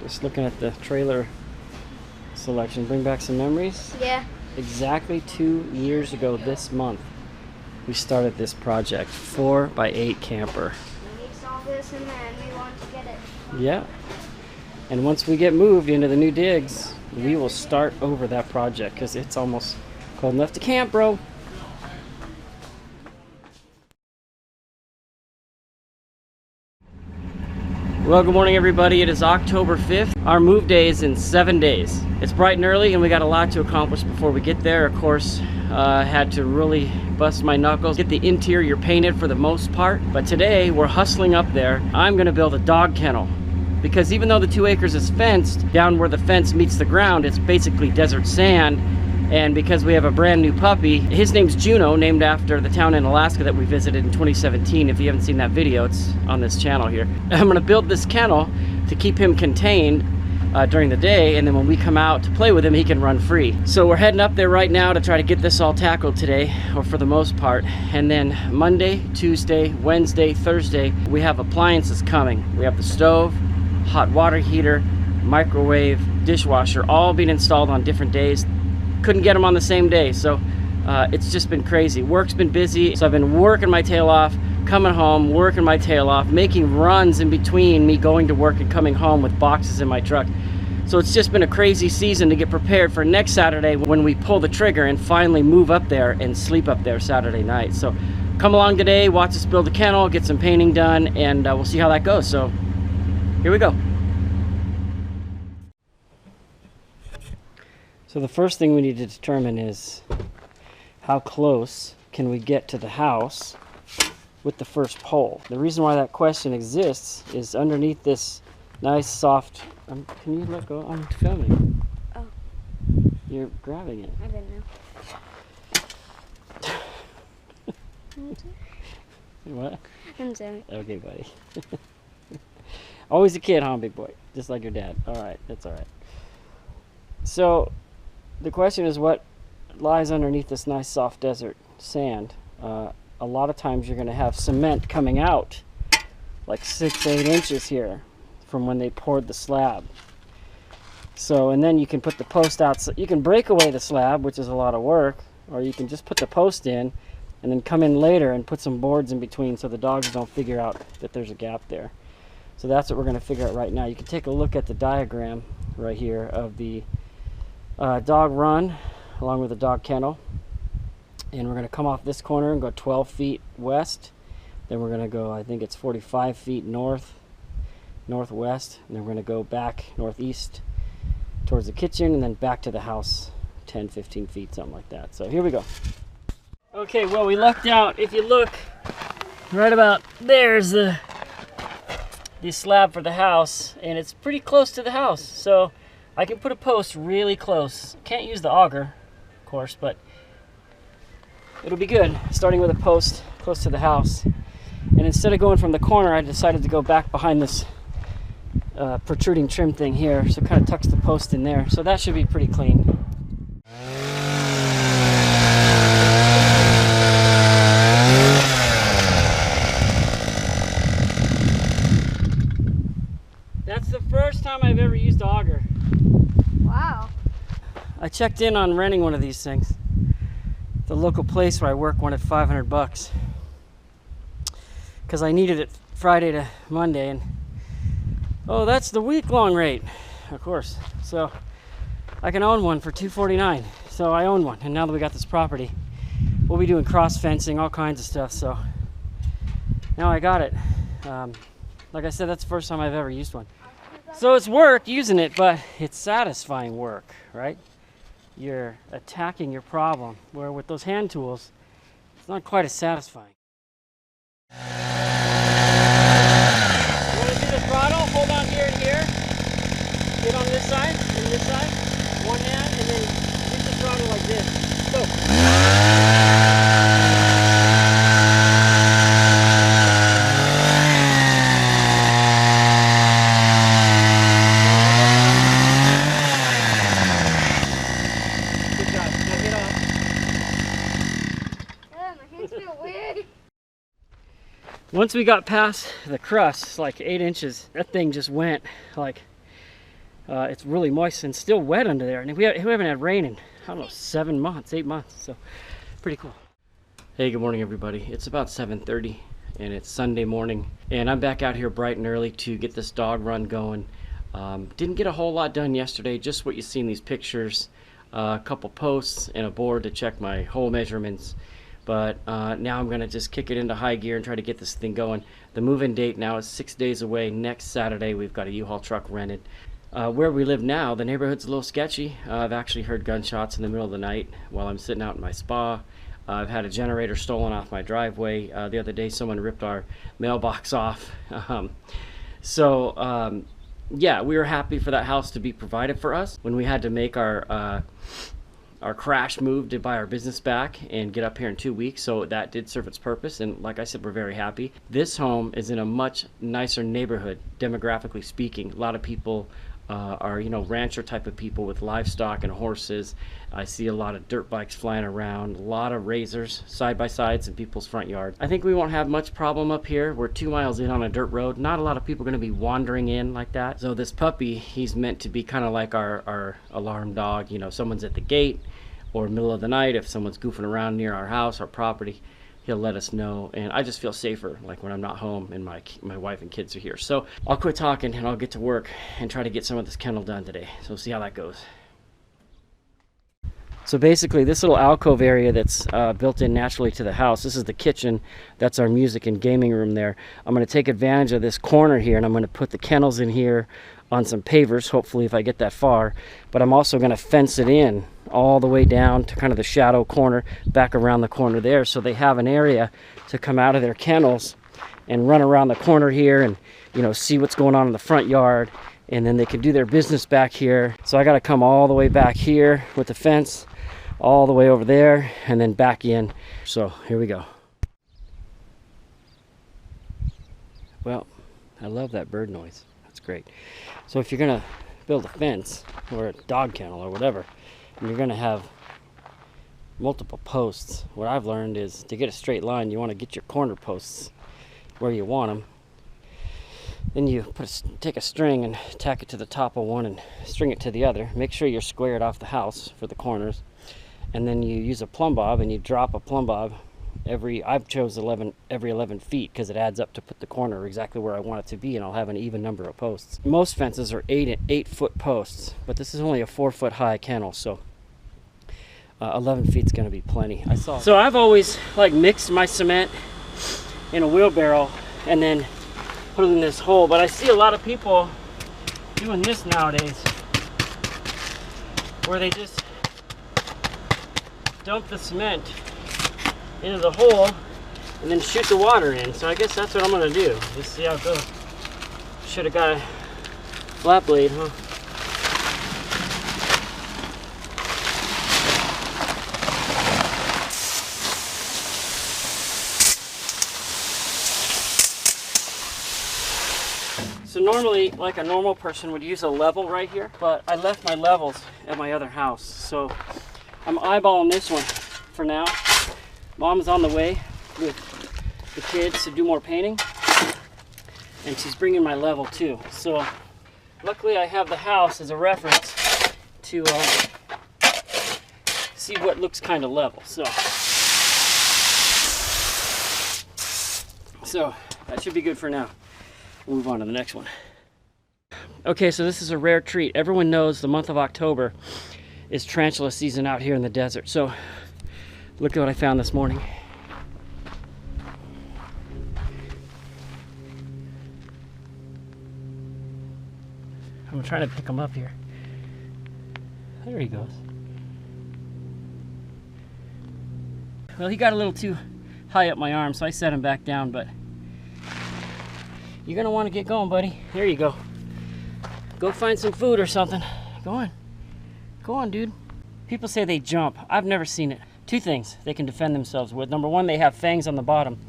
Just looking at the trailer selection. Bring back some memories? Yeah. Exactly 2 years ago this month, we started this project. 4x8 camper. We saw this and then we wanted to get it. Yeah. And once we get moved into the new digs, we will start over that project because it's almost cold enough to camp, bro. Well, good morning, everybody. It is October 5th. Our move day is in 7 days. It's bright and early, and we got a lot to accomplish before we get there. Of course, had to really bust my knuckles, get the interior painted for the most part. But today, we're hustling up there. I'm gonna build a dog kennel, because even though the 2 acres is fenced, down where the fence meets the ground, it's basically desert sand. And because we have a brand new puppy, his name's Juno, named after the town in Alaska that we visited in 2017. If you haven't seen that video, it's on this channel here. I'm gonna build this kennel to keep him contained during the day, and then when we come out to play with him, he can run free. So we're heading up there right now to try to get this all tackled today, or for the most part. And then Monday, Tuesday, Wednesday, Thursday, we have appliances coming. We have the stove, hot water heater, microwave, dishwasher, all being installed on different days. Couldn't get them on the same day, so it's just been crazy. Work's been busy, so I've been working my tail off, coming home, working my tail off, making runs in between me going to work and coming home with boxes in my truck. So it's just been a crazy season to get prepared for next Saturday when we pull the trigger and finally move up there and sleep up there Saturday night. So come along today, watch us build a kennel, get some painting done, and we'll see how that goes. So here we go. So the first thing we need to determine is how close can we get to the house with the first pole. The reason why that question exists is underneath this nice soft, can you let go? I'm filming. Oh. You're grabbing it. I didn't know. What? I'm sorry. Okay, buddy. Always a kid, huh, big boy? Just like your dad. All right, that's all right. So the question is, what lies underneath this nice soft desert sand? A lot of times you're going to have cement coming out like 6-8 inches here from when they poured the slab. So, and then you can put the post out. So you can break away the slab, which is a lot of work, or you can just put the post in and then come in later and put some boards in between so the dogs don't figure out that there's a gap there. So that's what we're going to figure out right now. You can take a look at the diagram right here of the dog run along with the dog kennel, and we're going to come off this corner and go 12 feet west. Then we're going to go, I think it's 45 feet northwest, and then we're going to go back northeast towards the kitchen and then back to the house 10-15 feet, something like that. So here we go. Okay, well, we lucked out. If you look right about there's the slab for the house, and it's pretty close to the house, so I can put a post really close. Can't use the auger, of course, but it'll be good starting with a post close to the house. And instead of going from the corner, I decided to go back behind this protruding trim thing here, so it kind of tucks the post in there. So that should be pretty clean. That's the first time I've ever used auger. Wow. I checked in on renting one of these things. The local place where I work wanted $500 because I needed it Friday to Monday, and oh, that's the week-long rate, of course. So I can own one for $249. So I own one, and now that we got this property, we'll be doing cross fencing, all kinds of stuff. So now I got it. Like I said, that's the first time I've ever used one. So it's work using it, but it's satisfying work, right? You're attacking your problem, where with those hand tools, it's not quite as satisfying. You want to do the throttle? Hold on here and here. Get on this side and this side. One hand, and then use the throttle like this. Go. Once we got past the crust, like 8 inches, that thing just went like It's really moist and still wet under there. And we haven't had rain in, I don't know, 7 months, 8 months. So pretty cool. Hey, good morning, everybody. It's about 7:30 and it's Sunday morning. And I'm back out here bright and early to get this dog run going. Didn't get a whole lot done yesterday, just what you see in these pictures. A couple posts and a board to check my hole measurements. But now I'm going to just kick it into high gear and try to get this thing going. The move-in date now is 6 days away. Next Saturday, we've got a U-Haul truck rented. Where we live now, the neighborhood's a little sketchy. I've actually heard gunshots in the middle of the night while I'm sitting out in my spa. I've had a generator stolen off my driveway. The other day, someone ripped our mailbox off. Yeah, we were happy for that house to be provided for us. When we had to make our crash move to buy our business back and get up here in 2 weeks, so that did serve its purpose. And like I said, we're very happy. This home is in a much nicer neighborhood, demographically speaking. A lot of people are, you know, rancher type of people with livestock and horses. I see a lot of dirt bikes flying around, a lot of razors, side-by-sides in people's front yard. I think we won't have much problem up here. We're 2 miles in on a dirt road. Not a lot of people are going to be wandering in like that. So this puppy, he's meant to be kind of like our alarm dog. You know, someone's at the gate or middle of the night, if someone's goofing around near our house, our property, he'll let us know. And I just feel safer, like when I'm not home and my wife and kids are here. So I'll quit talking and I'll get to work and try to get some of this kennel done today. So we'll see how that goes. So basically, this little alcove area that's built in naturally to the house, this is the kitchen. That's our music and gaming room there. I'm going to take advantage of this corner here, and I'm going to put the kennels in here on some pavers, hopefully, if I get that far. But I'm also going to fence it in all the way down to kind of the shadow corner, back around the corner there, so they have an area to come out of their kennels and run around the corner here and, you know, see what's going on in the front yard. And then they can do their business back here. So I got to come all the way back here with the fence, all the way over there, and then back in. So here we go. Well, I love that bird noise. That's great. So if you're gonna build a fence or a dog kennel or whatever, and you're gonna have multiple posts, what I've learned is to get a straight line, you want to get your corner posts where you want them. Then you take a string and tack it to the top of one and string it to the other. Make sure you're squared off the house for the corners. And then you use a plumb bob and you drop a plumb bob I've chose every 11 feet because it adds up to put the corner exactly where I want it to be, and I'll have an even number of posts. Most fences are 8-foot posts, but this is only a 4-foot high kennel, so 11 feet is going to be plenty. So I've always like mixed my cement in a wheelbarrow and then put it in this hole, but I see a lot of people doing this nowadays where they just dump the cement into the hole and then shoot the water in. So I guess that's what I'm gonna do. Just see how it goes. Should have got a flat blade, huh? So normally, like a normal person would use a level right here, but I left my levels at my other house. So I'm eyeballing this one for now. Mom's on the way with the kids to do more painting, and she's bringing my level too. So luckily I have the house as a reference to see what looks kind of level. So that should be good for now. We'll move on to the next one. Okay, so this is a rare treat. Everyone knows the month of October is tarantula season out here in the desert. So look at what I found this morning. I'm trying to pick him up here. There he goes. Well, he got a little too high up my arm, so I set him back down, but you're gonna want to get going, buddy. There you go. Go find some food or something. Go on. Go on, dude. People say they jump. I've never seen it. Two things they can defend themselves with. Number one, they have fangs on the bottom,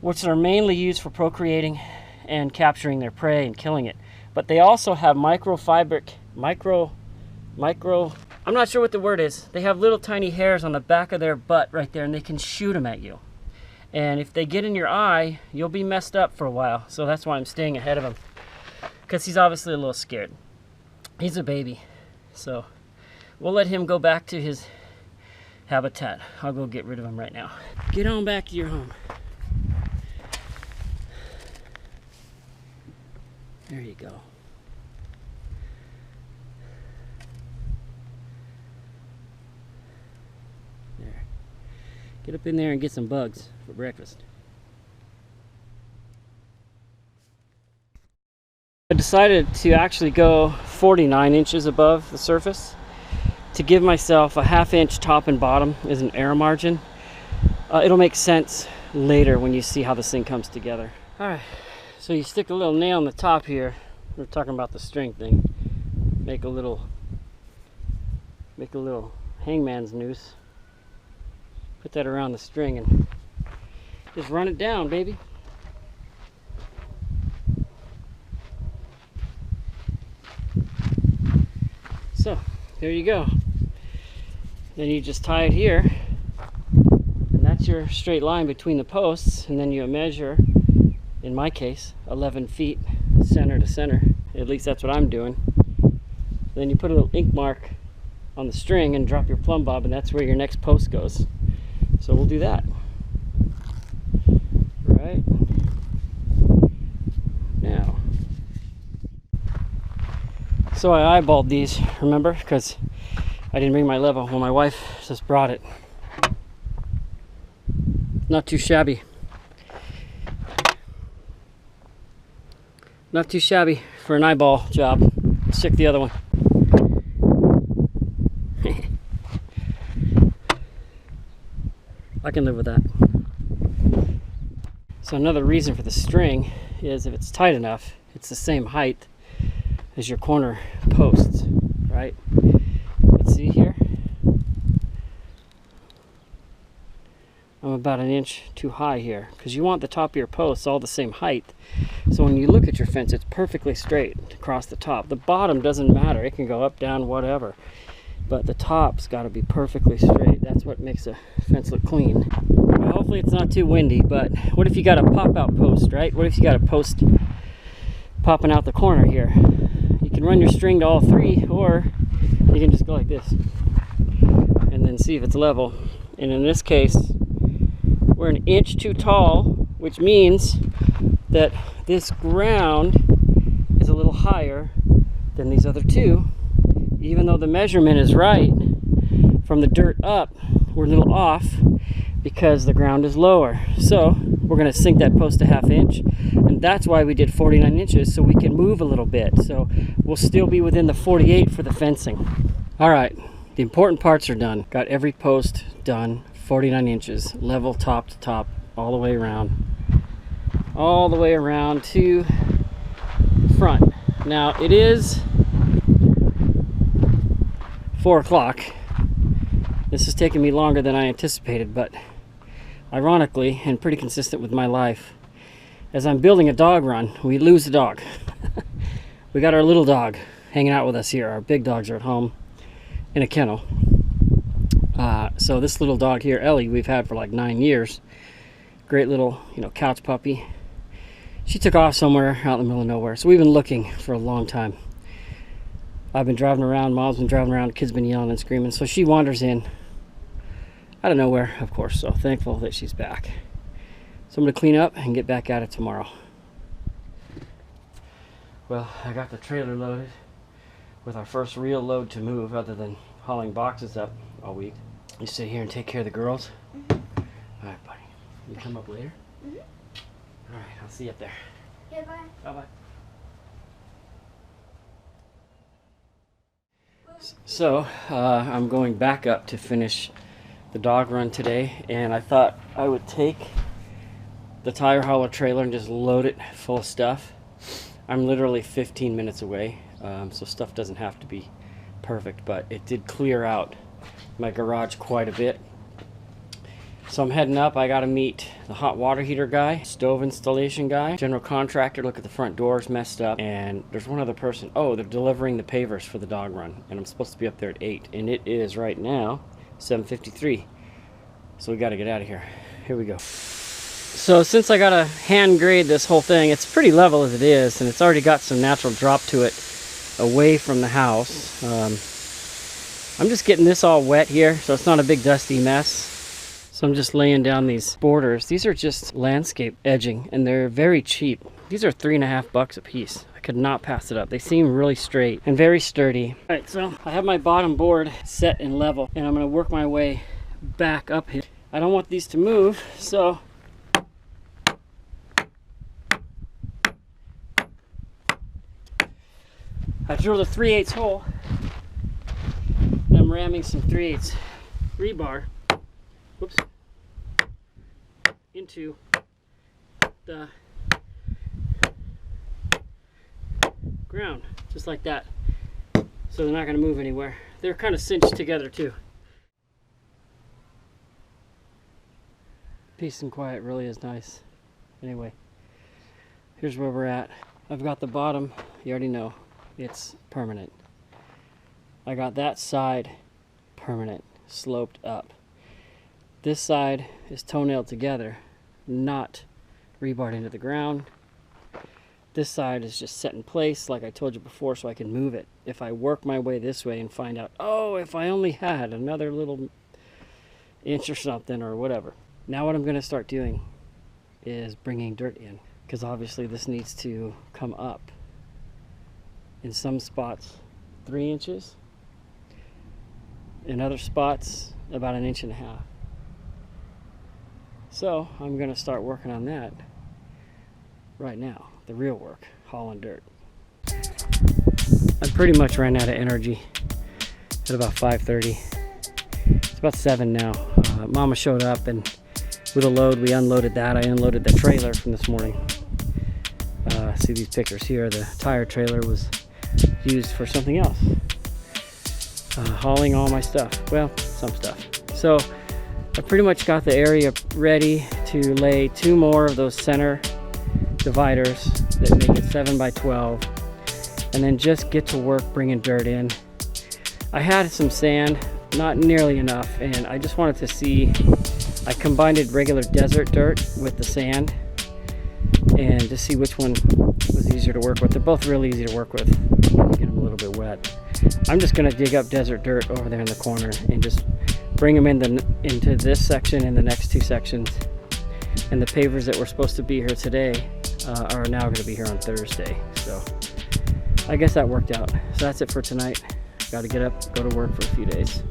which are mainly used for procreating and capturing their prey and killing it. But they also have I'm not sure what the word is. They have little tiny hairs on the back of their butt right there, and they can shoot them at you. And if they get in your eye, you'll be messed up for a while. So that's why I'm staying ahead of him, because he's obviously a little scared. He's a baby, so we'll let him go back to his habitat. I'll go get rid of him right now. Get on back to your home. There you go. There. Get up in there and get some bugs for breakfast. I decided to actually go 49 inches above the surface to give myself a 1/2 inch top and bottom as an air margin. It'll make sense later when you see how this thing comes together. All right, so you stick a little nail on the top here. We're talking about the string thing. Make a little hangman's noose. Put that around the string and just run it down, baby. So there you go. Then you just tie it here, and that's your straight line between the posts, and then you measure, in my case, 11 feet center to center. At least that's what I'm doing. Then you put a little ink mark on the string and drop your plumb bob, and that's where your next post goes. So we'll do that. Right now. So I eyeballed these, remember? Because I didn't bring my level. Well, my wife just brought it. Not too shabby. Not too shabby for an eyeball job. Let's check the other one. I can live with that. So another reason for the string is if it's tight enough, it's the same height as your corner posts, right? Let's see here. I'm about 1 inch too high here because you want the top of your posts all the same height. So when you look at your fence, it's perfectly straight across the top. The bottom doesn't matter. It can go up, down, whatever. But the top's got to be perfectly straight. That's what makes a fence look clean. Well, hopefully it's not too windy, but what if you got a pop-out post, right? What if you got a post popping out the corner here? You can run your string to all three, or you can just go like this and then see if it's level. And in this case, we're 1 inch too tall, which means that this ground is a little higher than these other two. Even though the measurement is right, from the dirt up, we're a little off because the ground is lower. So we're going to sink that post a 1/2 inch, and that's why we did 49 inches, so we can move a little bit. So we'll still be within the 48 for the fencing. All right, the important parts are done. Got every post done, 49 inches, level top to top, all the way around. All the way around to the front. Now it is 4 o'clock. This has taken me longer than I anticipated, but ironically, and pretty consistent with my life, as I'm building a dog run, we lose a dog. We got our little dog hanging out with us here. Our big dogs are at home in a kennel. So this little dog here, Ellie, we've had for like 9 years. Great little, couch puppy. She took off somewhere out in the middle of nowhere, so we've been looking for a long time. I've been driving around, Mom's been driving around, kids been yelling and screaming, so she wanders in out of nowhere, of course, so thankful that she's back. So I'm going to clean up and get back at it tomorrow. Well, I got the trailer loaded with our first real load to move other than hauling boxes up all week. You sit here and take care of the girls? Mm-hmm. All right, buddy. You come up later? Mm-hmm. All right, I'll see you up there. Okay, bye. Bye-bye. So I'm going back up to finish the dog run today, and I thought I would take the tire hauler trailer and just load it full of stuff. I'm literally 15 minutes away, so stuff doesn't have to be perfect, but it did clear out my garage quite a bit. So I'm heading up. I got to meet the hot water heater guy, stove installation guy, general contractor. Look at the front doors messed up, and there's one other person. Oh, they're delivering the pavers for the dog run, and I'm supposed to be up there at 8, and it is right now 7:53. So we got to get out of here. Here we go. So since I got to hand grade this whole thing, it's pretty level as it is, and it's already got some natural drop to it away from the house. I'm just getting this all wet here, so it's not a big dusty mess. So I'm just laying down these borders. These are just landscape edging, and they're very cheap. These are $3.50 a piece. I could not pass it up. They seem really straight and very sturdy. All right, so I have my bottom board set and level, and I'm gonna work my way back up here. I don't want these to move, so I drilled a 3/8 hole, and I'm ramming some 3/8 rebar, whoops, into the ground, just like that. So they're not going to move anywhere. They're kind of cinched together too. Peace and quiet really is nice. Anyway, here's where we're at. I've got the bottom, you already know, it's permanent. I got that side permanent, sloped up. This side is toenailed together, not rebarred into the ground. This side is just set in place like I told you before, so I can move it. If I work my way this way and find out, oh, if I only had another little inch or something or whatever. Now what I'm going to start doing is bringing dirt in, because obviously this needs to come up. In some spots 3 inches, in other spots about 1.5 inches. So I'm going to start working on that right now, the real work, hauling dirt. I pretty much ran out of energy at about 5:30. It's about 7 now. Mama showed up, and with a load we unloaded that. I unloaded the trailer from this morning. See these pictures here, the tire trailer was used for something else. Hauling all my stuff, well, some stuff. So I pretty much got the area ready to lay 2 more of those center dividers that make it 7 by 12, and then just get to work bringing dirt in. I had some sand, not nearly enough, and I just wanted to see, I combined regular desert dirt with the sand and to see which one was easier to work with. They're both really easy to work with. Get them a little bit wet. I'm just going to dig up desert dirt over there in the corner and just bring them into this section and the next 2 sections. And the pavers that were supposed to be here today are now going to be here on Thursday. So I guess that worked out. So that's it for tonight. Got to get up, go to work for a few days.